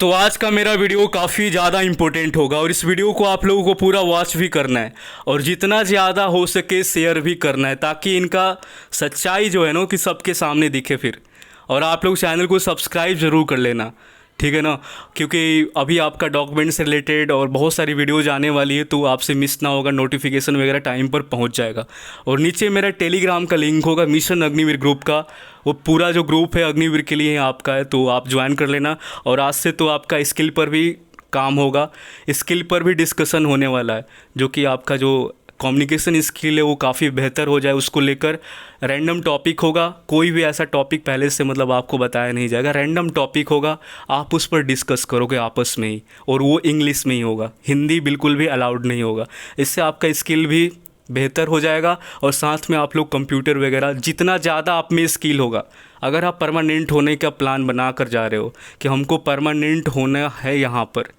तो आज का मेरा वीडियो काफ़ी ज़्यादा इम्पोर्टेंट होगा और इस वीडियो को आप लोगों को पूरा वॉच भी करना है और जितना ज़्यादा हो सके शेयर भी करना है ताकि इनका सच्चाई जो है ना कि सबके सामने दिखे फिर। और आप लोग चैनल को सब्सक्राइब ज़रूर कर लेना, ठीक है ना, क्योंकि अभी आपका डॉक्यूमेंट से रिलेटेड और बहुत सारी वीडियोज़ आने वाली है तो आपसे मिस ना होगा, नोटिफिकेशन वगैरह टाइम पर पहुंच जाएगा। और नीचे मेरा टेलीग्राम का लिंक होगा मिशन अग्निवीर ग्रुप का, वो पूरा जो ग्रुप है अग्निवीर के लिए आपका है, तो आप ज्वाइन कर लेना। और आज से तो आपका स्किल पर भी काम होगा, स्किल पर भी डिस्कशन होने वाला है, जो कि आपका जो कम्युनिकेशन स्किल है वो काफ़ी बेहतर हो जाए उसको लेकर। रैंडम टॉपिक होगा, कोई भी ऐसा टॉपिक पहले से मतलब आपको बताया नहीं जाएगा, रैंडम टॉपिक होगा, आप उस पर डिस्कस करोगे आपस में ही, और वो इंग्लिश में ही होगा, हिंदी बिल्कुल भी अलाउड नहीं होगा। इससे आपका स्किल भी बेहतर हो जाएगा और साथ में आप लोग कंप्यूटर वगैरह जितना ज़्यादा आप में स्किल होगा, अगर आप परमानेंट होने का प्लान बना कर जा रहे हो कि हमको परमानेंट होना है यहाँ पर,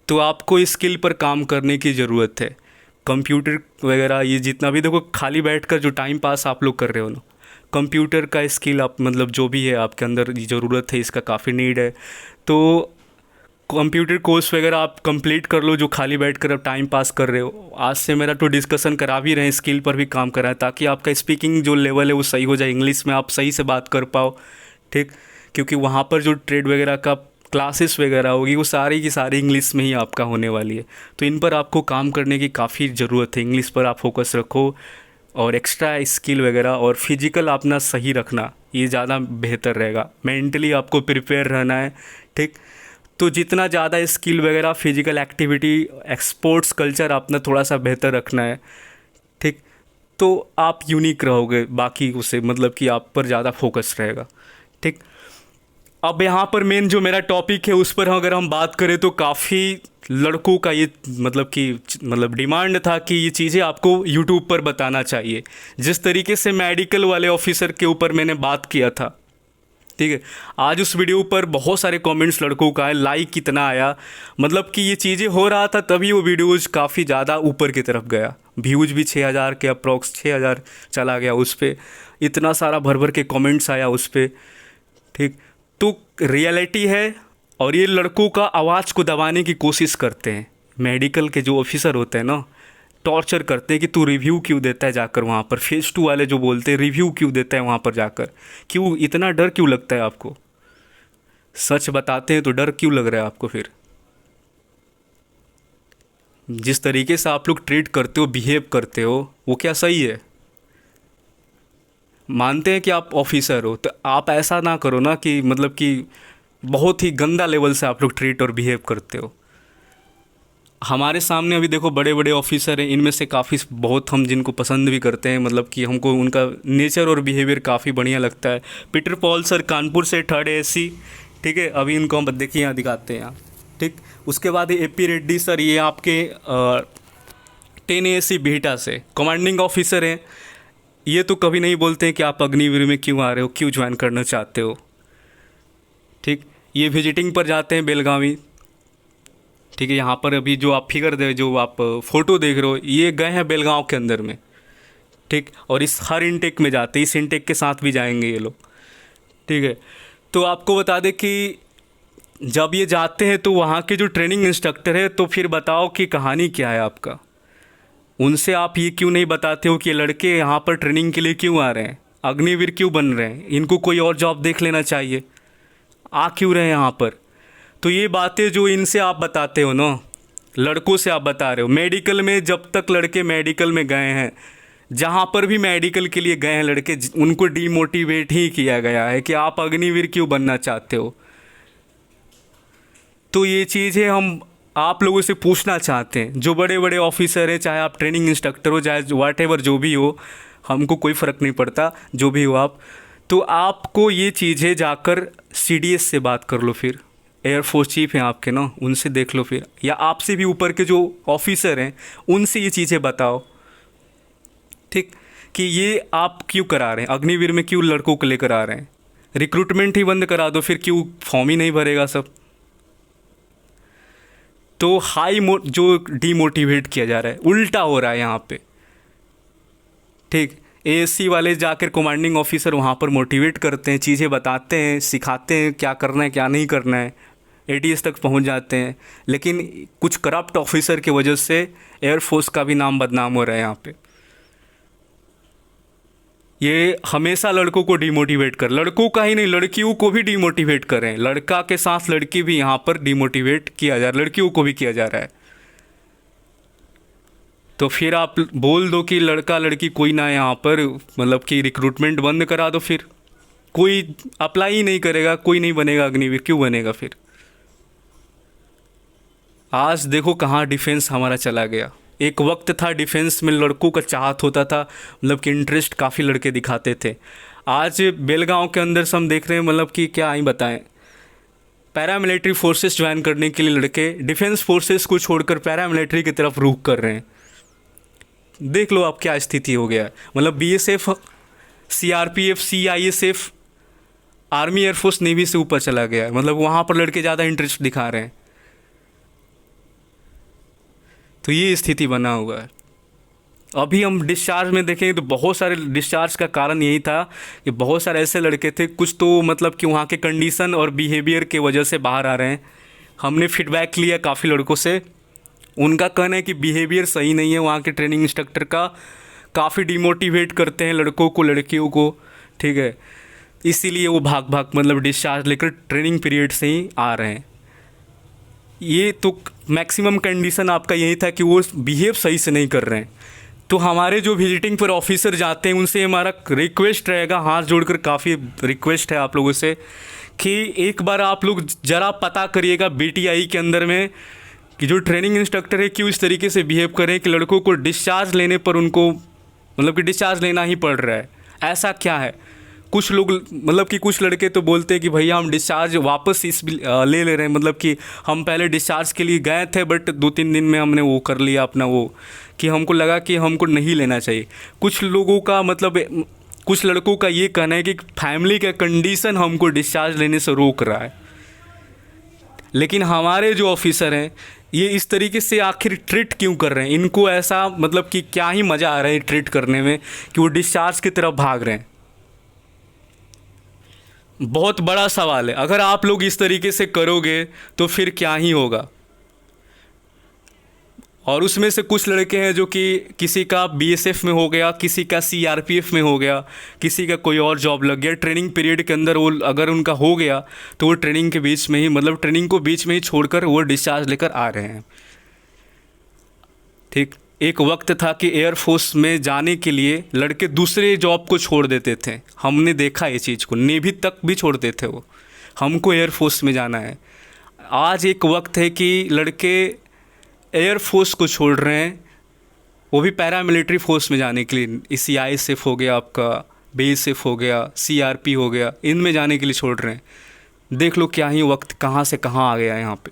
तो आपको स्किल पर काम करने की ज़रूरत है। कंप्यूटर वगैरह ये जितना भी देखो, खाली बैठकर जो टाइम पास आप लोग कर रहे हो ना, कंप्यूटर का स्किल आप मतलब जो भी है आपके अंदर ज़रूरत है, इसका काफ़ी नीड है। तो कंप्यूटर कोर्स वगैरह आप कंप्लीट कर लो, जो खाली बैठ कर अब टाइम पास कर रहे हो। आज से मेरा तो डिस्कशन करा भी रहे हैं, स्किल पर भी काम कराएं ताकि आपका स्पीकिंग जो लेवल है वो सही हो जाए, इंग्लिश में आप सही से बात कर पाओ, ठीक। क्योंकि वहाँ पर जो ट्रेड वगैरह का क्लासेस वगैरह होगी वो सारी की सारी इंग्लिश में ही आपका होने वाली है, तो इन पर आपको काम करने की काफ़ी ज़रूरत है। इंग्लिश पर आप फोकस रखो और एक्स्ट्रा स्किल वगैरह और फिजिकल अपना सही रखना, ये ज़्यादा बेहतर रहेगा। मेंटली आपको प्रिपेयर रहना है, ठीक। तो जितना ज़्यादा स्किल वगैरह, फिजिकल एक्टिविटी, एक्सपोर्ट्स कल्चर अपना थोड़ा सा बेहतर रखना है, ठीक। तो आप यूनिक रहोगे बाकी उसे, मतलब कि आप पर ज़्यादा फोकस रहेगा, ठीक। अब यहाँ पर मेन जो मेरा टॉपिक है उस पर अगर हम बात करें तो काफ़ी लड़कों का ये मतलब डिमांड था कि ये चीज़ें आपको यूट्यूब पर बताना चाहिए। जिस तरीके से मेडिकल वाले ऑफिसर के ऊपर मैंने बात किया था, ठीक है, आज उस वीडियो पर बहुत सारे कमेंट्स लड़कों का है, लाइक कितना आया, मतलब कि ये चीज़ें हो रहा था तभी वो वीडियोज़ काफ़ी ज़्यादा ऊपर की तरफ गया। व्यूज़ भी 6000 के अप्रॉक्स 6000 चला गया उस पर, इतना सारा भर भर के कमेंट्स आया उस पर, ठीक। तो रियलिटी है, और ये लड़कों का आवाज़ को दबाने की कोशिश करते हैं। मेडिकल के जो ऑफिसर होते हैं ना, टॉर्चर करते हैं कि तू रिव्यू क्यों देता है जाकर वहाँ पर, फेस टू वाले जो बोलते हैं रिव्यू क्यों देता है वहाँ पर जाकर, क्यों इतना डर क्यों लगता है आपको? सच बताते हैं तो डर क्यों लग रहा है आपको? फिर जिस तरीके से आप लोग ट्रीट करते हो, बिहेव करते हो, वो क्या सही है? मानते हैं कि आप ऑफिसर हो तो आप ऐसा ना करो ना कि मतलब कि बहुत ही गंदा लेवल से आप लोग ट्रीट और बिहेव करते हो। हमारे सामने अभी देखो बड़े बड़े ऑफिसर हैं, इनमें से काफ़ी बहुत हम जिनको पसंद भी करते हैं, मतलब कि हमको उनका नेचर और बिहेवियर काफ़ी बढ़िया लगता है। पीटर पॉल सर कानपुर से 3rd AC, ठीक है, अभी इनको हम देखिए यहाँ दिखाते हैं यहाँ, ठीक। उसके बाद AP रेड्डी सर, ये आपके 10 AC बिहटा से कमांडिंग ऑफिसर हैं। ये तो कभी नहीं बोलते हैं कि आप अग्निवीर में क्यों आ रहे हो, क्यों ज्वाइन करना चाहते हो, ठीक। ये विजिटिंग पर जाते हैं बेलगावी, ठीक है। यहाँ पर अभी जो आप फिगर दे, जो आप फ़ोटो देख रहे हो, ये गए हैं बेलगांव के अंदर में, ठीक। और इस हर इनटेक में जाते हैं, इस इनटेक के साथ भी जाएंगे ये लोग, ठीक है। तो आपको बता दें कि जब ये जाते हैं तो वहाँ के जो ट्रेनिंग इंस्ट्रक्टर है, तो फिर बताओ कि कहानी क्या है आपका? उनसे आप ये क्यों नहीं बताते हो कि ये लड़के यहाँ पर ट्रेनिंग के लिए क्यों आ रहे हैं, अग्निवीर क्यों बन रहे हैं, इनको कोई और जॉब देख लेना चाहिए, आ क्यों रहे हैं यहाँ पर? तो ये बातें जो इनसे आप बताते हो ना, लड़कों से आप बता रहे हो। मेडिकल में जब तक लड़के मेडिकल में गए हैं, जहाँ पर भी मेडिकल के लिए गए हैं लड़के, उनको डीमोटिवेट ही किया गया है कि आप अग्निवीर क्यों बनना चाहते हो। तो ये चीज़ें हम आप लोगों से पूछना चाहते हैं, जो बड़े बड़े ऑफिसर हैं, चाहे आप ट्रेनिंग इंस्ट्रक्टर हो, चाहे वाट एवर जो भी हो, हमको कोई फ़र्क नहीं पड़ता, जो भी हो आप, तो आपको ये चीज़ें जाकर CDS से बात कर लो, फिर एयरफोर्स चीफ हैं आपके ना, उनसे देख लो फिर, या आपसे भी ऊपर के जो ऑफिसर हैं उनसे ये चीज़ें बताओ, ठीक, कि ये आप क्यों करा रहे हैं, अग्निवीर में क्यों लड़कों को लेकर आ रहे हैं। रिक्रूटमेंट ही बंद करा दो, फिर क्यों फॉर्म ही नहीं भरेगा सब। तो जो डीमोटिवेट किया जा रहा है, उल्टा हो रहा है यहाँ पे, ठीक। ASC वाले जाकर कमांडिंग ऑफिसर वहाँ पर मोटिवेट करते हैं, चीज़ें बताते हैं, सिखाते हैं क्या करना है क्या नहीं करना है, एटीएस तक पहुंच जाते हैं, लेकिन कुछ करप्ट ऑफिसर की वजह से एयरफोर्स का भी नाम बदनाम हो रहा है यहाँ पे। ये हमेशा लड़कों को डिमोटिवेट कर, लड़कों का ही नहीं लड़कियों को भी डिमोटिवेट कर रहे हैं। लड़का के साथ लड़की भी यहाँ पर डिमोटिवेट किया जा रहा है, लड़कियों को भी किया जा रहा है। तो फिर आप बोल दो कि लड़का लड़की कोई ना यहाँ पर, मतलब कि रिक्रूटमेंट बंद करा दो, फिर कोई अप्लाई ही नहीं करेगा, कोई नहीं बनेगा अग्निवीर, क्यों बनेगा फिर। आज देखो कहाँ डिफेंस हमारा चला गया। एक वक्त था डिफेंस में लड़कों का चाहत होता था, मतलब कि इंटरेस्ट काफ़ी लड़के दिखाते थे। आज बेलगांव के अंदर से हम देख रहे हैं, मतलब कि क्या ही बताएं, पैरामिलिट्री फोर्सेस ज्वाइन करने के लिए लड़के डिफेंस फोर्सेस को छोड़कर पैरामिलिट्री की तरफ रुख कर रहे हैं। देख लो अब क्या स्थिति हो गया है। मतलब BSF, CRPF, CISF, army, air force, navy से ऊपर चला गया है। मतलब वहाँ पर लड़के ज़्यादा इंटरेस्ट दिखा रहे हैं। तो ये स्थिति बना हुआ है। अभी हम डिस्चार्ज में देखें तो बहुत सारे डिस्चार्ज का कारण यही था कि बहुत सारे ऐसे लड़के थे, कुछ तो मतलब कि वहाँ के कंडीशन और बिहेवियर के वजह से बाहर आ रहे हैं। हमने फीडबैक लिया काफ़ी लड़कों से, उनका कहना है कि बिहेवियर सही नहीं है वहाँ के ट्रेनिंग इंस्ट्रक्टर का, काफ़ी डिमोटिवेट करते हैं लड़कों को, लड़कियों को, ठीक है। इसीलिए वो भाग भाग मतलब डिस्चार्ज लेकर ट्रेनिंग पीरियड से ही आ रहे हैं। ये तो मैक्सिमम कंडीशन आपका यही था कि वो बिहेव सही से नहीं कर रहे हैं। तो हमारे जो विजिटिंग पर ऑफिसर जाते हैं उनसे हमारा रिक्वेस्ट रहेगा, हाथ जोड़कर काफ़ी रिक्वेस्ट है आप लोगों से, कि एक बार आप लोग ज़रा पता करिएगा बीटीआई के अंदर में कि जो ट्रेनिंग इंस्ट्रक्टर है क्यों इस तरीके से बिहेव करें कि लड़कों को डिस्चार्ज लेने पर उनको मतलब कि डिस्चार्ज लेना ही पड़ रहा है। ऐसा क्या है, कुछ लोग मतलब कि कुछ लड़के तो बोलते हैं कि भैया हम डिस्चार्ज वापस ले रहे हैं, मतलब कि हम पहले डिस्चार्ज के लिए गए थे बट 2-3 दिन में हमने वो कर लिया अपना, वो कि हमको लगा कि हमको नहीं लेना चाहिए। कुछ लोगों का मतलब कुछ लड़कों का ये कहना है कि फैमिली का कंडीशन हमको डिस्चार्ज लेने से रोक रहा है। लेकिन हमारे जो ऑफिसर हैं ये इस तरीके से आखिर ट्रीट क्यों कर रहे हैं, इनको ऐसा मतलब कि क्या ही मज़ा आ रहा है ट्रीट करने में कि वो डिस्चार्ज की तरफ भाग रहे हैं। बहुत बड़ा सवाल है। अगर आप लोग इस तरीके से करोगे तो फिर क्या ही होगा। और उसमें से कुछ लड़के हैं जो कि किसी का बीएसएफ में हो गया, किसी का सीआरपीएफ में हो गया, किसी का कोई और जॉब लग गया, ट्रेनिंग पीरियड के अंदर वो अगर उनका हो गया तो वो ट्रेनिंग के बीच में ही मतलब ट्रेनिंग को बीच में ही छोड़कर वो डिस्चार्ज लेकर आ रहे हैं। ठीक, एक वक्त था कि एयरफोर्स में जाने के लिए लड़के दूसरे जॉब को छोड़ देते थे। हमने देखा ये चीज़ को, नेवी तक भी छोड़ते थे वो, हमको एयरफोर्स में जाना है। आज एक वक्त है कि लड़के एयरफोर्स को छोड़ रहे हैं, वो भी पैरामिलिट्री फोर्स में जाने के लिए। सीआईएसएफ हो गया आपका, बीएसएफ हो गया, सीआरपी हो गया, इनमें जाने के लिए छोड़ रहे हैं। देख लो क्या ही वक्त कहाँ से कहाँ आ गया है। यहाँ पे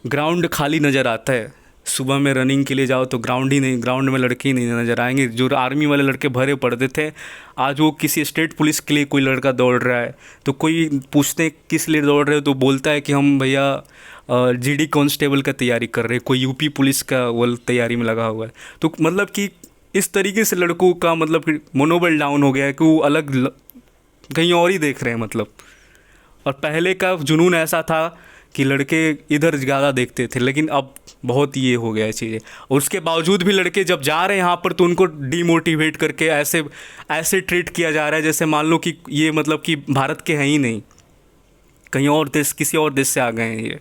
ग्राउंड खाली नज़र आता है। सुबह में रनिंग के लिए जाओ तो ग्राउंड ही नहीं, ग्राउंड में लड़के ही नहीं नज़र आएंगे। जो आर्मी वाले लड़के भरे पड़ते थे, आज वो किसी स्टेट पुलिस के लिए कोई लड़का दौड़ रहा है तो कोई पूछते हैं किस लिए दौड़ रहे हो, तो बोलता है कि हम भैया जीडी कांस्टेबल का तैयारी कर रहे हैं, कोई यूपी पुलिस का वो तैयारी में लगा हुआ है। तो मतलब कि इस तरीके से लड़कों का मतलब कि मनोबल डाउन हो गया है कि वो अलग कहीं और ही देख रहे हैं मतलब। और पहले का जुनून ऐसा था कि लड़के इधर ज़्यादा देखते थे, लेकिन अब बहुत ये हो गया है चीज़ें। और उसके बावजूद भी लड़के जब जा रहे हैं यहाँ पर तो उनको डीमोटिवेट करके ऐसे ट्रीट किया जा रहा है जैसे मान लो कि ये मतलब कि भारत के हैं ही नहीं, कहीं और देश, किसी और देश से आ गए हैं ये।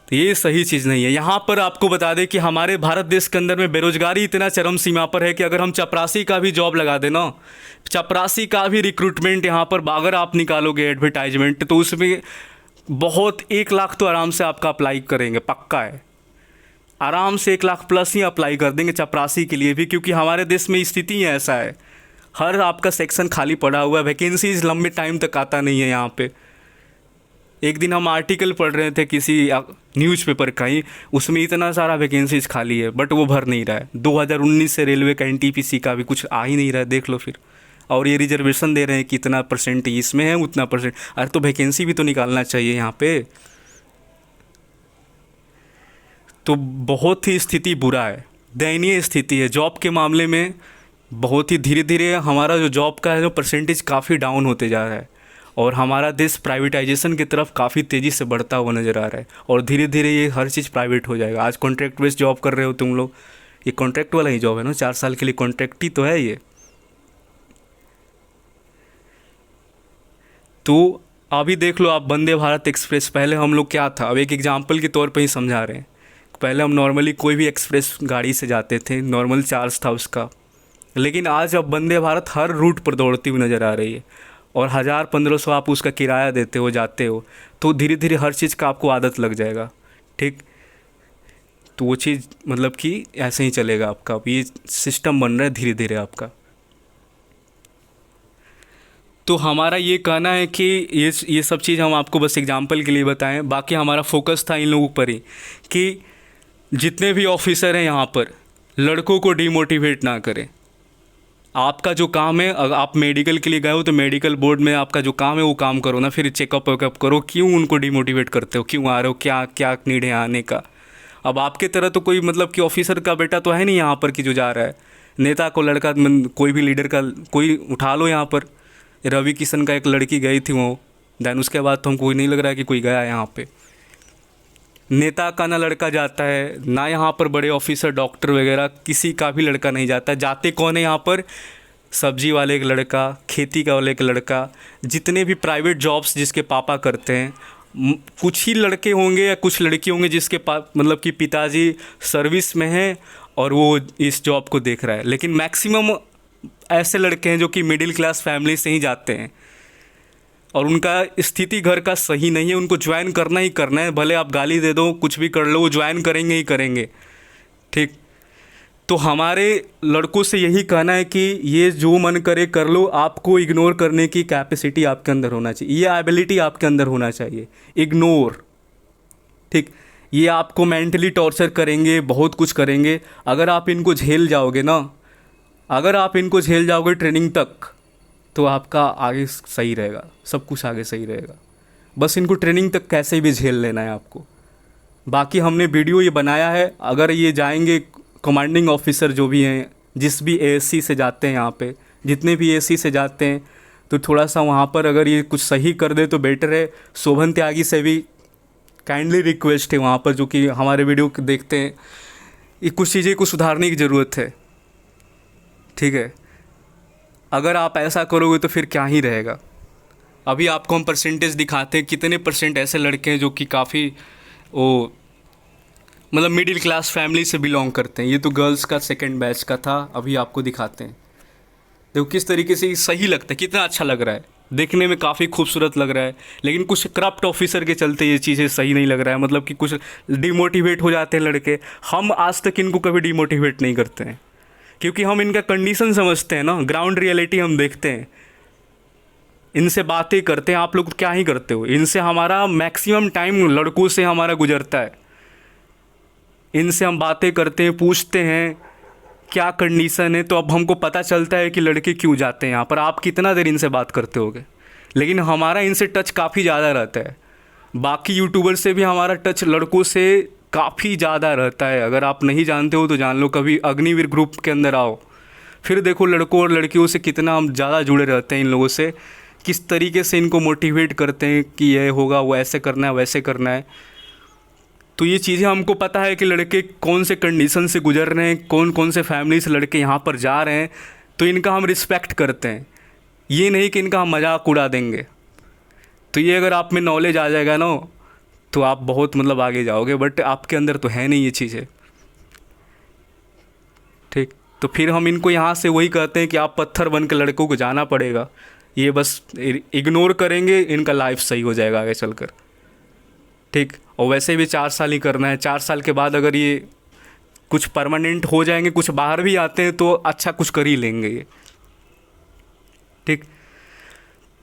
तो ये सही चीज़ नहीं है। यहाँ पर आपको बता दें कि हमारे भारत देश के अंदर में बेरोजगारी इतना चरम सीमा पर है कि अगर हम चपरासी का भी जॉब लगा दें ना, चपरासी का भी रिक्रूटमेंट यहाँ पर अगर आप निकालोगे एडवर्टाइजमेंट तो उसमें बहुत 1 लाख तो आराम से आपका अप्लाई करेंगे, पक्का है। आराम से 1 लाख प्लस ही अप्लाई कर देंगे चपरासी के लिए भी, क्योंकि हमारे देश में स्थिति ही ऐसा है। हर आपका सेक्शन खाली पड़ा हुआ है, वैकेंसीज लंबे टाइम तक आता नहीं है यहाँ पे। एक दिन हम आर्टिकल पढ़ रहे थे किसी न्यूज़पेपर का ही, उसमें इतना सारा वैकेंसीज खाली है बट वो भर नहीं रहा है। 2019 से रेलवे का एनटीपीसी का भी कुछ आ ही नहीं रहा है, देख लो फिर। और ये रिजर्वेशन दे रहे हैं कि इतना परसेंट इसमें है, उतना परसेंट। अरे तो वैकेंसी भी तो निकालना चाहिए यहाँ पे। तो बहुत ही स्थिति बुरा है, दयनीय स्थिति है जॉब के मामले में। बहुत ही धीरे धीरे हमारा जो जॉब का है जो परसेंटेज काफ़ी डाउन होते जा रहा है। और हमारा देश प्राइवेटाइजेशन की तरफ काफ़ी तेज़ी से बढ़ता हुआ नज़र आ रहा है और धीरे धीरे ये हर चीज़ प्राइवेट हो जाएगा। आज कॉन्ट्रैक्ट बेस्ड जॉब कर रहे हो तुम लोग, ये कॉन्ट्रैक्ट वाला ही जॉब है ना, 4 साल के लिए कॉन्ट्रैक्ट ही तो है ये। तो अभी देख लो आप वंदे भारत एक्सप्रेस, पहले हम लोग क्या था, अब एक एग्जांपल के तौर पे ही समझा रहे हैं। पहले हम नॉर्मली कोई भी एक्सप्रेस गाड़ी से जाते थे, नॉर्मल चार्ज था उसका, लेकिन आज अब वंदे भारत हर रूट पर दौड़ती हुई नज़र आ रही है और 1000-1500 आप उसका किराया देते हो, जाते हो, तो धीरे धीरे हर चीज़ का आपको आदत लग जाएगा। ठीक, तो वो चीज़ मतलब कि ऐसे ही चलेगा आपका, अब ये सिस्टम बन रहा है धीरे धीरे आपका। तो हमारा ये कहना है कि ये सब चीज़ हम आपको बस एग्जांपल के लिए बताएं, बाकी हमारा फोकस था इन लोगों पर ही कि जितने भी ऑफिसर हैं यहाँ पर लड़कों को डिमोटिवेट ना करें। आपका जो काम है, अगर आप मेडिकल के लिए गए हो तो मेडिकल बोर्ड में आपका जो काम है वो काम करो ना, फिर चेकअप वेकअप करो। क्यों उनको डिमोटिवेट करते हो, क्यों आ रहे हो, क्या क्या नीड है आने का। अब आपके तरह तो कोई मतलब कि ऑफिसर का बेटा तो है नहीं यहाँ पर कि जो जा रहा है, नेता को लड़का, कोई भी लीडर का कोई उठा लो यहाँ पर। रवि किशन का एक लड़की गई थी वो, देन उसके बाद तो हमको नहीं लग रहा है कि कोई गया है यहाँ पे। नेता का ना लड़का जाता है, ना यहाँ पर बड़े ऑफिसर डॉक्टर वगैरह किसी का भी लड़का नहीं जाता। जाते कौन है यहाँ पर, सब्जी वाले का लड़का, खेती का वाले का लड़का, जितने भी प्राइवेट जॉब्स जिसके पापा करते हैं, कुछ ही लड़के होंगे या कुछ लड़की होंगे जिसके मतलब कि पिताजी सर्विस में हैं और वो इस जॉब को देख रहा है, लेकिन मैक्सिमम ऐसे लड़के हैं जो कि मिडिल क्लास फैमिली से ही जाते हैं और उनका स्थिति घर का सही नहीं है, उनको ज्वाइन करना ही करना है, भले आप गाली दे दो, कुछ भी कर लो, वो ज्वाइन करेंगे ही करेंगे। ठीक, तो हमारे लड़कों से यही कहना है कि ये जो मन करे कर लो, आपको इग्नोर करने की कैपेसिटी आपके अंदर होना चाहिए, ये एबिलिटी आपके अंदर होना चाहिए। इग्नोर, ठीक, ये आपको मेंटली टॉर्चर करेंगे, बहुत कुछ करेंगे। अगर आप इनको झेल जाओगे ना, अगर आप इनको झेल जाओगे ट्रेनिंग तक, तो आपका आगे सही रहेगा, सब कुछ आगे सही रहेगा। बस इनको ट्रेनिंग तक कैसे भी झेल लेना है आपको। बाकी हमने वीडियो ये बनाया है, अगर ये जाएंगे कमांडिंग ऑफिसर जो भी हैं, जिस भी एएससी से जाते हैं यहाँ पे, जितने भी एएससी से जाते हैं, तो थोड़ा सा वहाँ पर अगर ये कुछ सही कर दे तो बेटर है। शोभन त्यागी से भी काइंडली रिक्वेस्ट है वहाँ पर, जो कि हमारे वीडियो देखते हैं, ये कुछ चीज़ें को सुधारने की ज़रूरत है। ठीक है, अगर आप ऐसा करोगे तो फिर क्या ही रहेगा। अभी आपको हम परसेंटेज दिखाते हैं, कितने परसेंट ऐसे लड़के हैं जो कि काफ़ी वो मतलब मिडिल क्लास फैमिली से बिलोंग करते हैं। ये तो गर्ल्स का सेकंड बैच का था, अभी आपको दिखाते हैं। देखो किस तरीके से सही लगता है, कितना अच्छा लग रहा है, देखने में काफ़ी खूबसूरत लग रहा है, लेकिन कुछ करप्ट ऑफिसर के चलते ये चीज़ें सही नहीं लग रहा है, मतलब कि कुछ डिमोटिवेट हो जाते हैं लड़के। हम आज तक इनको कभी डिमोटिवेट नहीं करते हैं, क्योंकि हम इनका कंडीशन समझते हैं ना, ग्राउंड रियलिटी हम देखते हैं, इनसे बातें करते हैं। आप लोग क्या ही करते हो, इनसे हमारा मैक्सिमम टाइम लड़कों से हमारा गुजरता है, इनसे हम बातें करते हैं, पूछते हैं क्या कंडीशन है, तो अब हमको पता चलता है कि लड़के क्यों जाते हैं यहाँ पर। आप कितना देर इनसे बात करते होगे, लेकिन हमारा इनसे टच काफ़ी ज़्यादा रहता है। बाकी यूट्यूबर से भी हमारा टच लड़कों से काफ़ी ज़्यादा रहता है। अगर आप नहीं जानते हो तो जान लो, कभी अग्निवीर ग्रुप के अंदर आओ, फिर देखो लड़कों और लड़कियों से कितना हम ज़्यादा जुड़े रहते हैं इन लोगों से, किस तरीके से इनको मोटिवेट करते हैं कि ये होगा, वो ऐसे करना है, वैसे करना है। तो ये चीज़ें हमको पता है कि लड़के कौन से कंडीशन से गुजर रहे हैं, कौन कौन से फैमिली से लड़के यहाँ पर जा रहे हैं, तो इनका हम रिस्पेक्ट करते हैं। ये नहीं कि इनका हम मजाक उड़ा देंगे। तो ये अगर आप में नॉलेज आ जाएगा ना, तो आप बहुत मतलब आगे जाओगे, बट आपके अंदर तो है नहीं ये चीज़ें। ठीक, तो फिर हम इनको यहाँ से वही कहते हैं कि आप पत्थर बन के लड़कों को जाना पड़ेगा। ये बस इग्नोर करेंगे, इनका लाइफ सही हो जाएगा आगे चलकर। ठीक, और वैसे भी 4 साल ही करना है। 4 साल के बाद अगर ये कुछ परमानेंट हो जाएंगे, कुछ बाहर भी आते हैं, तो अच्छा कुछ कर ही लेंगे ये। ठीक,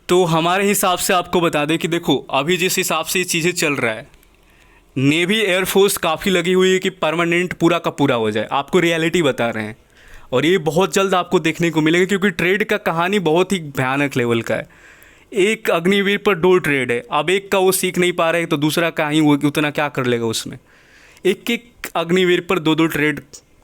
तो हमारे हिसाब से आपको बता दें कि देखो अभी जिस हिसाब से ये चीज़ें चल रहा है, नेवी एयरफोर्स काफ़ी लगी हुई है कि परमानेंट पूरा का पूरा हो जाए। आपको रियलिटी बता रहे हैं, और ये बहुत जल्द आपको देखने को मिलेगा, क्योंकि ट्रेड का कहानी बहुत ही भयानक लेवल का है। एक अग्निवीर पर 2 ट्रेड है, अब एक का वो सीख नहीं पा रहे तो दूसरा कहीं वो उतना क्या कर लेगा उसमें। एक एक अग्निवीर पर 2-2 ट्रेड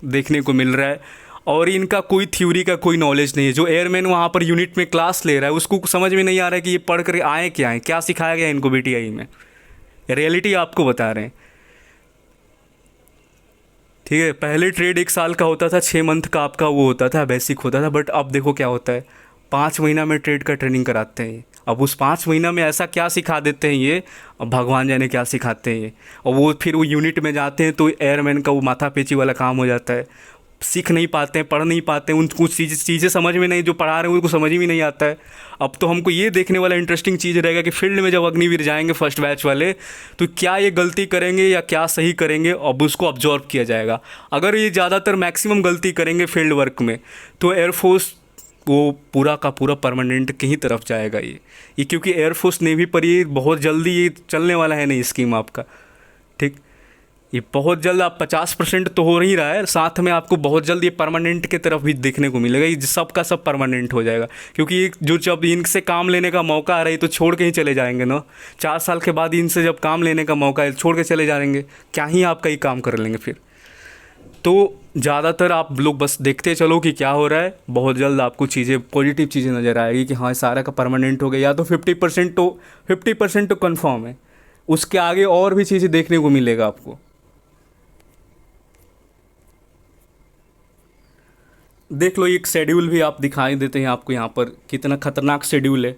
देखने को मिल रहा है। और इनका कोई थ्योरी का कोई नॉलेज नहीं है। जो एयरमैन वहाँ पर यूनिट में क्लास ले रहा है उसको समझ में नहीं आ रहा है कि ये पढ़ कर आए क्या हैं, क्या सिखाया गया इनको बीटीआई में। रियलिटी आपको बता रहे हैं, ठीक है। पहले ट्रेड 1 साल का होता था, 6 मंथ का आपका वो होता था, बेसिक होता था। बट अब देखो क्या होता है, 5 महीना में ट्रेड का ट्रेनिंग कराते हैं। अब उस 5 महीना में ऐसा क्या सिखा देते हैं ये, अब भगवान जाने क्या सिखाते हैं ये। और वो फिर वो यूनिट में जाते हैं तो एयरमैन का वो माथा पेची वाला काम हो जाता है। सीख नहीं पाते हैं, पढ़ नहीं पाते हैं, उन कुछ चीज़ें समझ में नहीं, जो पढ़ा रहे हैं उनको समझ में नहीं आता है। अब तो हमको ये देखने वाला इंटरेस्टिंग चीज़ रहेगा कि फील्ड में जब अग्निवीर जाएंगे फर्स्ट बैच वाले, तो क्या ये गलती करेंगे या क्या सही करेंगे, अब उसको ऑब्जर्व किया जाएगा। अगर ये ज़्यादातर मैक्सिमम गलती करेंगे फील्ड वर्क में, तो एयरफोर्स वो पूरा का पूरा परमानेंट की ही तरफ जाएगा ये क्योंकि एयरफोर्स नेवी पर ये बहुत जल्दी ये चलने वाला है नहीं स्कीम आपका, ठीक। ये बहुत जल्द आप 50% तो हो ही रहा है, साथ में आपको बहुत जल्द ये परमानेंट की तरफ भी देखने को मिलेगा। ये सब का सब परमानेंट हो जाएगा, क्योंकि ये जो जब इनसे काम लेने का मौका आ रहा है तो छोड़ के ही चले जाएंगे ना। 4 साल के बाद इनसे जब काम लेने का मौका है छोड़ के चले जाएंगे, क्या ही आपका ही काम कर लेंगे फिर। तो ज़्यादातर आप लोग बस देखते चलो कि क्या हो रहा है, बहुत जल्द आपको चीज़ें पॉजिटिव चीज़ें नज़र आएगी कि हाँ सारा का परमानेंट हो गया, या तो 50% तो कन्फर्म है, उसके आगे और भी चीज़ें देखने को मिलेगा आपको। देख लो, एक शेड्यूल भी आप दिखाई देते हैं आपको यहाँ पर, कितना खतरनाक शेड्यूल है।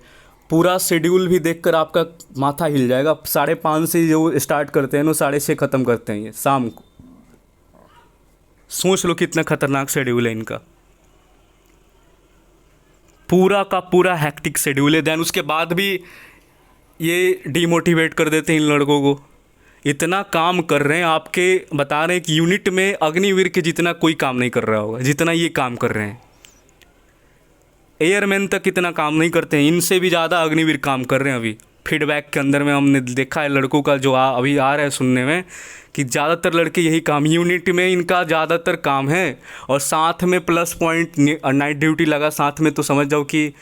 पूरा शेड्यूल भी देखकर आपका माथा हिल जाएगा। 5:30 से जो स्टार्ट करते हैं ना 6:30 ख़त्म करते हैं ये शाम को। सोच लो कितना खतरनाक शेड्यूल है इनका, पूरा का पूरा हैक्टिक शेड्यूल है। देन उसके बाद भी ये डिमोटिवेट कर देते हैं इन लड़कों को। इतना काम कर रहे हैं, आपके बता रहे हैं कि यूनिट में अग्निवीर के जितना कोई काम नहीं कर रहा होगा जितना ये काम कर रहे हैं। एयरमैन तक इतना काम नहीं करते हैं, इनसे भी ज़्यादा अग्निवीर काम कर रहे हैं। अभी फीडबैक के अंदर में हमने देखा है लड़कों का जो अभी आ रहा है सुनने में, कि ज़्यादातर लड़के यही काम यूनिट में इनका ज़्यादातर काम है। और साथ में प्लस पॉइंट नाइट ड्यूटी लगा साथ में, तो समझ जाओ कि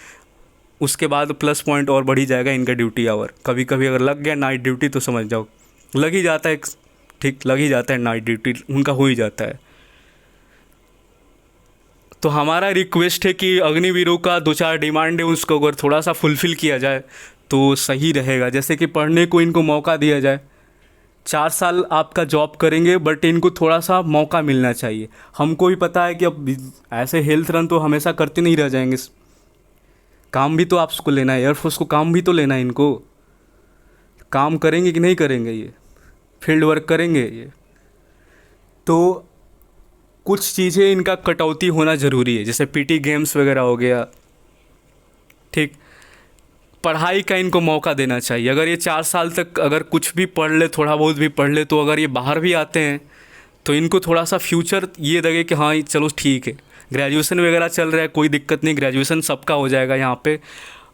उसके बाद प्लस पॉइंट और बढ़ ही जाएगा इनका ड्यूटी आवर। कभी कभी अगर लग गया नाइट ड्यूटी तो समझ जाओ लग ही जाता है, ठीक, लग ही जाता है, नाइट ड्यूटी उनका हो ही जाता है। तो हमारा रिक्वेस्ट है कि अग्निवीरों का 2-4 डिमांड है उसको अगर थोड़ा सा फुलफ़िल किया जाए तो सही रहेगा। जैसे कि पढ़ने को इनको मौका दिया जाए। 4 साल आपका जॉब करेंगे बट इनको थोड़ा सा मौका मिलना चाहिए। हमको भी पता है कि अब ऐसे हेल्थ रन तो हमेशा करते नहीं रह जाएंगे, काम भी तो आपको लेना है, एयरफोर्स को काम भी तो लेना है। इनको काम करेंगे कि नहीं करेंगे, ये फील्ड वर्क करेंगे ये, तो कुछ चीज़ें इनका कटौती होना ज़रूरी है। जैसे पीटी गेम्स वगैरह हो गया, ठीक। पढ़ाई का इनको मौका देना चाहिए। अगर ये 4 साल तक अगर कुछ भी पढ़ ले, थोड़ा बहुत भी पढ़ ले, तो अगर ये बाहर भी आते हैं तो इनको थोड़ा सा फ्यूचर ये लगे कि हाँ चलो ठीक है, ग्रेजुएशन वगैरह चल रहा है, कोई दिक्कत नहीं, ग्रेजुएशन सबका हो जाएगा यहाँ पे।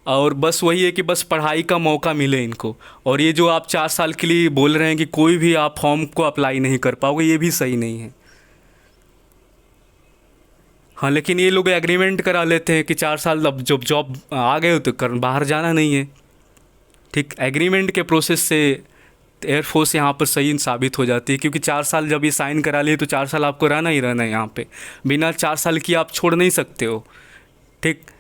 और बस वही है कि बस पढ़ाई का मौका मिले इनको। और ये जो आप 4 साल के लिए बोल रहे हैं कि कोई भी आप फॉर्म को अप्लाई नहीं कर पाओगे, ये भी सही नहीं है। हाँ, लेकिन ये लोग एग्रीमेंट करा लेते हैं कि 4 साल अब जब जॉब आ गए हो तो कर बाहर जाना नहीं है, ठीक। एग्रीमेंट के प्रोसेस से एयरफोर्स यहाँ पर सही साबित हो जाती है, क्योंकि 4 साल जब ये साइन करा लिए तो 4 साल आपको रहना ही रहना है यहाँ पे। बिना 4 साल की आप छोड़ नहीं सकते हो, ठीक।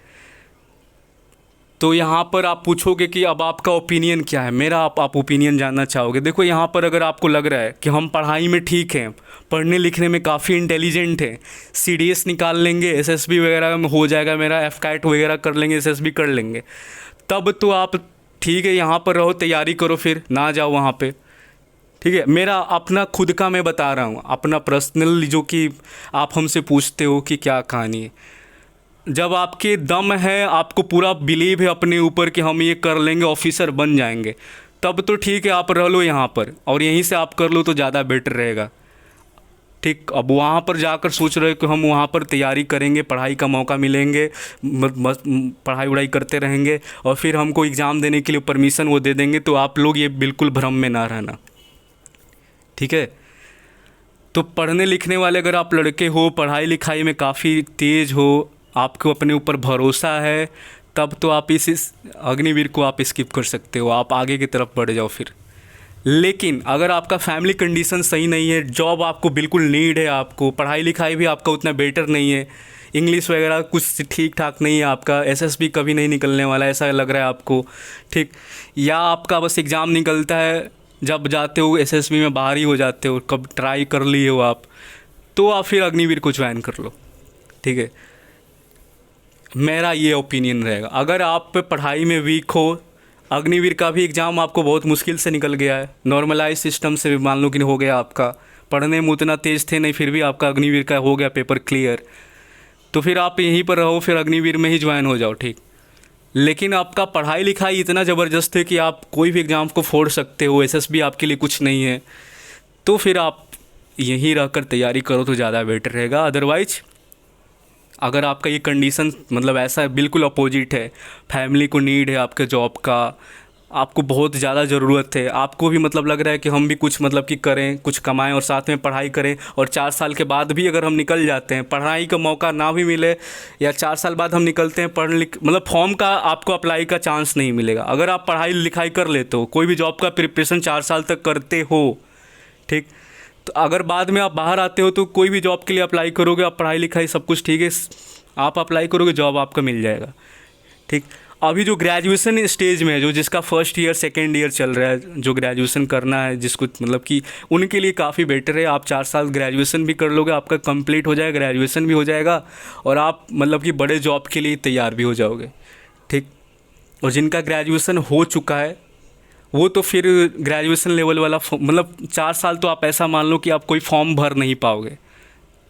तो यहाँ पर आप पूछोगे कि अब आपका ओपिनियन क्या है, मेरा आप ओपिनियन जानना चाहोगे। देखो यहाँ पर अगर आपको लग रहा है कि हम पढ़ाई में ठीक हैं, पढ़ने लिखने में काफ़ी इंटेलिजेंट हैं, सीडीएस निकाल लेंगे, एसएसबी वगैरह में हो जाएगा मेरा, एफकैट वगैरह कर लेंगे, एसएसबी कर लेंगे, तब तो आप ठीक है यहाँ पर रहो, तैयारी करो, फिर ना जाओ वहाँ पे, ठीक है। मेरा अपना खुद का मैं बता रहा हूँ, अपना पर्सनल, जो कि आप हमसे पूछते हो कि क्या कहानी है। जब आपके दम है, आपको पूरा बिलीव है अपने ऊपर कि हम ये कर लेंगे, ऑफिसर बन जाएंगे, तब तो ठीक है आप रह लो यहाँ पर और यहीं से आप कर लो तो ज़्यादा बेटर रहेगा, ठीक। अब वहाँ पर जाकर सोच रहे हो कि हम वहाँ पर तैयारी करेंगे, पढ़ाई का मौका मिलेंगे, पढ़ाई वढ़ाई करते रहेंगे और फिर हमको एग्ज़ाम देने के लिए परमिशन वो दे देंगे, तो आप लोग ये बिल्कुल भ्रम में ना रहना, ठीक है। तो पढ़ने लिखने वाले अगर आप लड़के हो, पढ़ाई लिखाई में काफ़ी तेज़ हो, आपको अपने ऊपर भरोसा है, तब तो आप इस अग्निवीर को आप स्किप कर सकते हो, आप आगे की तरफ बढ़ जाओ फिर, लेकिन अगर आपका फैमिली कंडीशन सही नहीं है, जॉब आपको बिल्कुल नीड है, आपको पढ़ाई लिखाई भी आपका उतना बेटर नहीं है, इंग्लिश वगैरह कुछ ठीक ठाक नहीं है, आपका एसएसबी कभी नहीं निकलने वाला ऐसा लग रहा है आपको, ठीक, या आपका बस एग्ज़ाम निकलता है, जब जाते हो एसएसबी में बाहर ही हो जाते हो, कब ट्राई कर लिए हो आप, तो आप फिर अग्निवीर को ज्वाइन कर लो। ठीक है, मेरा ये ओपिनियन रहेगा। अगर आप पढ़ाई में वीक हो, अग्निवीर का भी एग्ज़ाम आपको बहुत मुश्किल से निकल गया है, नॉर्मलाइज सिस्टम से मान लो कि हो गया आपका, पढ़ने में उतना तेज़ थे नहीं, फिर भी आपका अग्निवीर का हो गया पेपर क्लियर, तो फिर आप यहीं पर रहो, फिर अग्निवीर में ही ज्वाइन हो जाओ। ठीक, लेकिन आपका पढ़ाई लिखाई इतना ज़बरदस्त है कि आप कोई भी एग्ज़ाम को फोड़ सकते हो, एसएसबी आपके लिए कुछ नहीं है, तो फिर आप यहीं रहकर तैयारी करो तो ज़्यादा बेटर रहेगा। अदरवाइज अगर आपका ये कंडीशन मतलब ऐसा बिल्कुल अपोजिट है, फैमिली को नीड है आपके जॉब का, आपको बहुत ज़्यादा ज़रूरत है, आपको भी मतलब लग रहा है कि हम भी कुछ मतलब कि करें, कुछ कमाएं और साथ में पढ़ाई करें, और 4 साल के बाद भी अगर हम निकल जाते हैं, पढ़ाई का मौका ना भी मिले, या 4 साल बाद हम निकलते हैं पढ़ लिख मतलब फॉर्म का आपको अप्लाई का चांस नहीं मिलेगा। अगर आप पढ़ाई लिखाई कर लेते हो, कोई भी जॉब का प्रिपरेशन 4 साल तक करते हो, ठीक, तो अगर बाद में आप बाहर आते हो तो कोई भी जॉब के लिए अप्लाई करोगे, आप पढ़ाई लिखाई सब कुछ ठीक है, आप अप्लाई करोगे, जॉब आपका मिल जाएगा। ठीक, अभी जो ग्रेजुएशन स्टेज में है, जो जिसका फर्स्ट ईयर सेकेंड ईयर चल रहा है, जो ग्रेजुएशन करना है जिसको, मतलब कि उनके लिए काफ़ी बेटर है, आप 4 साल ग्रेजुएशन भी कर लोगे, आपका कंप्लीट हो जाएगा, ग्रेजुएशन भी हो जाएगा, और आप मतलब कि बड़े जॉब के लिए तैयार भी हो जाओगे। ठीक, और जिनका ग्रेजुएशन हो चुका है वो तो फिर ग्रेजुएशन लेवल वाला मतलब 4 साल तो आप ऐसा मान लो कि आप कोई फॉर्म भर नहीं पाओगे,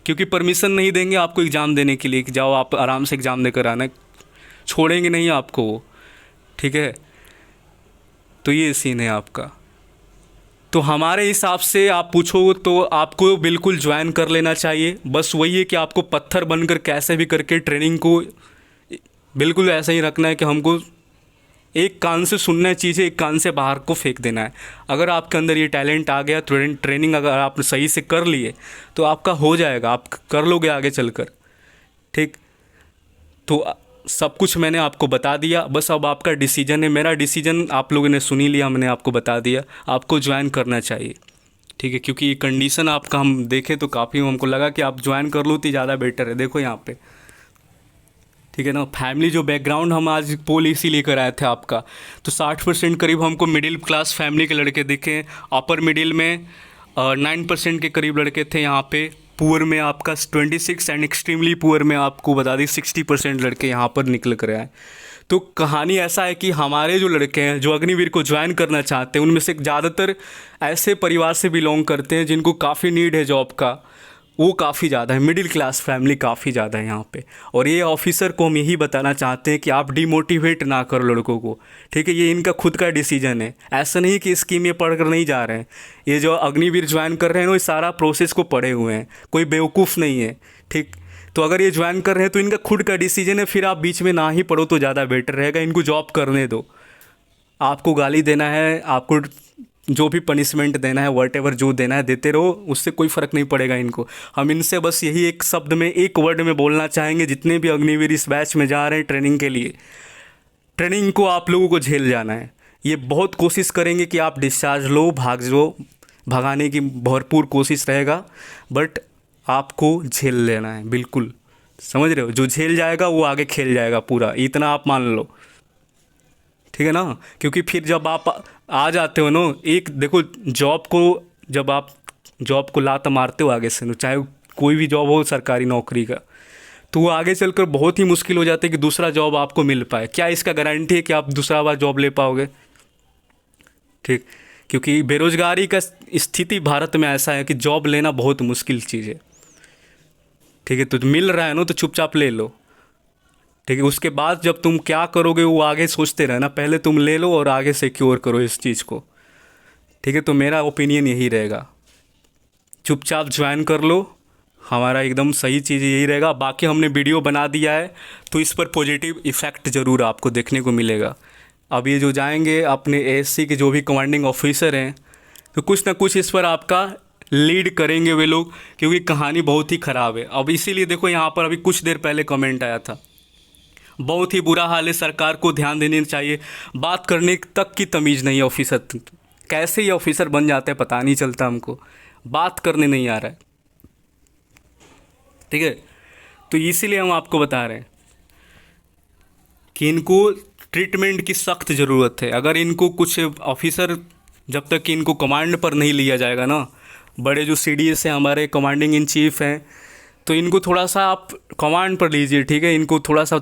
क्योंकि परमिशन नहीं देंगे आपको एग्ज़ाम देने के लिए कि जाओ आप आराम से एग्ज़ाम देकर आना, छोड़ेंगे नहीं आपको वो। ठीक है, तो ये सीन है आपका। तो हमारे हिसाब से आप पूछो तो आपको बिल्कुल ज्वाइन कर लेना चाहिए, बस वही है कि आपको पत्थर बनकर कैसे भी करके ट्रेनिंग को बिल्कुल ऐसा ही रखना है कि हमको एक कान से सुनना है चीज़ें, एक कान से बाहर को फेंक देना है। अगर आपके अंदर ये टैलेंट आ गया, ट्रेनिंग अगर आप सही से कर लिए तो आपका हो जाएगा, आप कर लोगे आगे चलकर। ठीक, तो सब कुछ मैंने आपको बता दिया, बस अब आपका डिसीजन है। मेरा डिसीजन आप लोगों ने सुन ही लिया, मैंने आपको बता दिया, आपको ज्वाइन करना चाहिए। ठीक है, क्योंकि ये कंडीशन आपका हम देखें तो काफ़ी हमको लगा कि आप ज्वाइन कर लो तो ज़्यादा बेटर है। देखो यहाँ पे, ठीक है ना, फैमिली जो बैकग्राउंड हम आज पोल इसी लेकर आए थे आपका, तो 60% करीब हमको मिडिल क्लास फैमिली के लड़के दिखे, अपर मिडिल में 9% के करीब लड़के थे यहाँ पे, पुअर में आपका 26 एंड एक्सट्रीमली पुअर में आपको बता दी 60% लड़के यहाँ पर निकल कर आए। तो कहानी ऐसा है कि हमारे जो लड़के हैं जो अग्निवीर को ज्वाइन करना चाहते हैं, उनमें से ज़्यादातर ऐसे परिवार से बिलोंग करते हैं जिनको काफ़ी नीड है जॉब का, वो काफ़ी ज़्यादा है, मिडिल क्लास फैमिली काफ़ी ज़्यादा है यहाँ पे। और ये ऑफिसर को हम यही बताना चाहते हैं कि आप डिमोटिवेट ना करो लड़कों को। ठीक है, ये इनका खुद का डिसीजन है, ऐसा नहीं कि स्कीम ये पढ़ कर नहीं जा रहे हैं। ये जो अग्निवीर ज्वाइन कर रहे हैं वो सारा प्रोसेस को पढ़े हुए हैं, कोई बेवकूफ़ नहीं है। ठीक, तो अगर ये ज्वाइन कर रहे हैं तो इनका खुद का डिसीजन है, फिर आप बीच में ना ही पढ़ो तो ज़्यादा बेटर रहेगा, इनको जॉब करने दो। आपको गाली देना है, आपको जो भी पनिशमेंट देना है, वॉट जो देना है देते रहो, उससे कोई फ़र्क नहीं पड़ेगा इनको। हम इनसे बस यही एक शब्द में, एक वर्ड में बोलना चाहेंगे, जितने भी अग्निवीर इस बैच में जा रहे हैं ट्रेनिंग के लिए, ट्रेनिंग को आप लोगों को झेल जाना है। ये बहुत कोशिश करेंगे कि आप डिस्चार्ज लो, भाग लो, भगाने की भरपूर कोशिश रहेगा, बट आपको झेल लेना है, बिल्कुल समझ रहे हो। जो झेल जाएगा वो आगे खेल जाएगा पूरा, इतना आप मान लो। ठीक है ना, क्योंकि फिर जब आप आ जाते हो ना, एक देखो जॉब को, जब आप जॉब को लात मारते हो आगे से ना, चाहे कोई भी जॉब हो सरकारी नौकरी का, तो वो आगे चलकर बहुत ही मुश्किल हो जाता है कि दूसरा जॉब आपको मिल पाए। क्या इसका गारंटी है कि आप दूसरा बार जॉब ले पाओगे? ठीक, क्योंकि बेरोज़गारी का स्थिति भारत में ऐसा है कि जॉब लेना बहुत मुश्किल चीज़ है। ठीक है, तो मिल रहा है ना तो चुपचाप ले लो। ठीक है, उसके बाद जब तुम क्या करोगे वो आगे सोचते रहना, पहले तुम ले लो और आगे सिक्योर करो इस चीज़ को। ठीक है, तो मेरा ओपिनियन यही रहेगा, चुपचाप ज्वाइन कर लो, हमारा एकदम सही चीज़ यही रहेगा। बाकी हमने वीडियो बना दिया है तो इस पर पॉजिटिव इफ़ेक्ट ज़रूर आपको देखने को मिलेगा। अब ये जो जाएंगे अपने एएससी के जो भी कमांडिंग ऑफिसर हैं, तो कुछ ना कुछ इस पर आपका लीड करेंगे वे लोग, क्योंकि कहानी बहुत ही ख़राब है। अब इसीलिए देखो यहाँ पर अभी कुछ देर पहले कमेंट आया था, बहुत ही बुरा हाल है, सरकार को ध्यान देना चाहिए, बात करने तक की तमीज़ नहीं है ऑफिसर कैसे ये ऑफिसर बन जाते हैं पता नहीं चलता हमको, बात करने नहीं आ रहा है। ठीक है, तो इसीलिए हम आपको बता रहे हैं कि इनको ट्रीटमेंट की सख्त ज़रूरत है। अगर इनको कुछ ऑफिसर, जब तक कि इनको कमांड पर नहीं लिया जाएगा ना, बड़े जो CDS हैं हमारे, कमांडिंग इन चीफ हैं, तो इनको थोड़ा सा आप कमांड पर लीजिए। ठीक है, इनको थोड़ा सा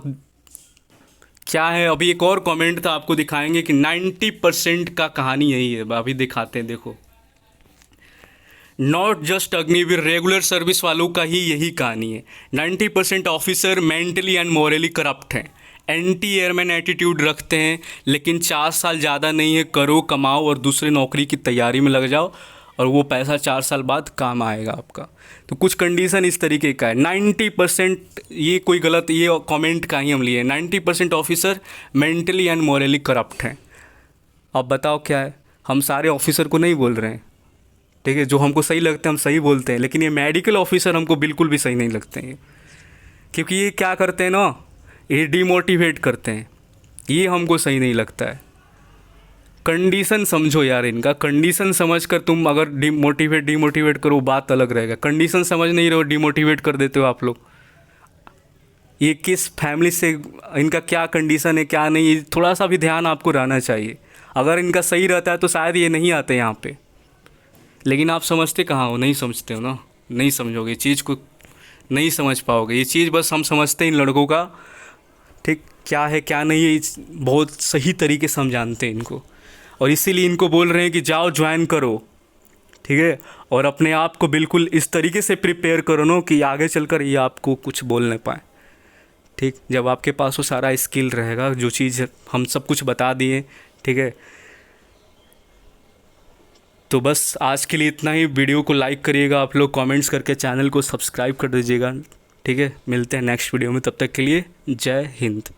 क्या है, अभी एक और कमेंट था आपको दिखाएंगे कि 90% का कहानी यही है। अभी दिखाते हैं, देखो, not just Agniveer, regular service वालों का ही यही कहानी है। 90% officer mentally and morally corrupt हैं, एंटी एयरमैन एटीट्यूड रखते हैं, लेकिन 4 साल ज़्यादा नहीं है, करो कमाओ और दूसरे नौकरी की तैयारी में लग जाओ और वो पैसा 4 साल बाद काम आएगा आपका। तो कुछ कंडीशन इस तरीके का है। 90%, ये कोई गलत, ये कमेंट का ही हम लिए, 90% officer mentally and morally corrupt हैं। अब बताओ क्या है, हम सारे ऑफिसर को नहीं बोल रहे हैं, ठीक है, जो हमको सही लगते हैं हम सही बोलते हैं, लेकिन ये मेडिकल ऑफिसर हमको बिल्कुल भी सही नहीं लगते हैं, क्योंकि ये क्या करते हैं ना, ये डिमोटिवेट करते हैं, ये हमको सही नहीं लगता है। कंडीशन समझो यार, इनका कंडीशन समझ कर तुम अगर डिमोटिवेट करो बात अलग रहेगा। कंडीशन समझ नहीं रहे हो, डिमोटिवेट कर देते हो आप लोग। ये किस फैमिली से, इनका क्या कंडीशन है क्या नहीं, थोड़ा सा भी ध्यान आपको रहना चाहिए। अगर इनका सही रहता है तो शायद ये नहीं आते यहाँ पे, लेकिन आप समझते कहाँ हो, नहीं समझते हो ना, नहीं समझोगे चीज़ को, नहीं समझ पाओगे ये चीज़। बस हम समझते हैं इन लड़कों का, ठीक, क्या है क्या नहीं है, बहुत सही तरीके से हम जानते हैं इनको, और इसीलिए इनको बोल रहे हैं कि जाओ ज्वाइन करो। ठीक है, और अपने आप को बिल्कुल इस तरीके से प्रिपेयर करो ना कि आगे चलकर ये आपको कुछ बोल नहीं पाए। ठीक, जब आपके पास वो सारा स्किल रहेगा, जो चीज़ हम सब कुछ बता दिए, ठीक है। तो बस आज के लिए इतना ही। वीडियो को लाइक करिएगा आप लोग, कमेंट्स करके चैनल को सब्सक्राइब कर दीजिएगा। ठीक है, मिलते हैं नेक्स्ट वीडियो में, तब तक के लिए जय हिंद।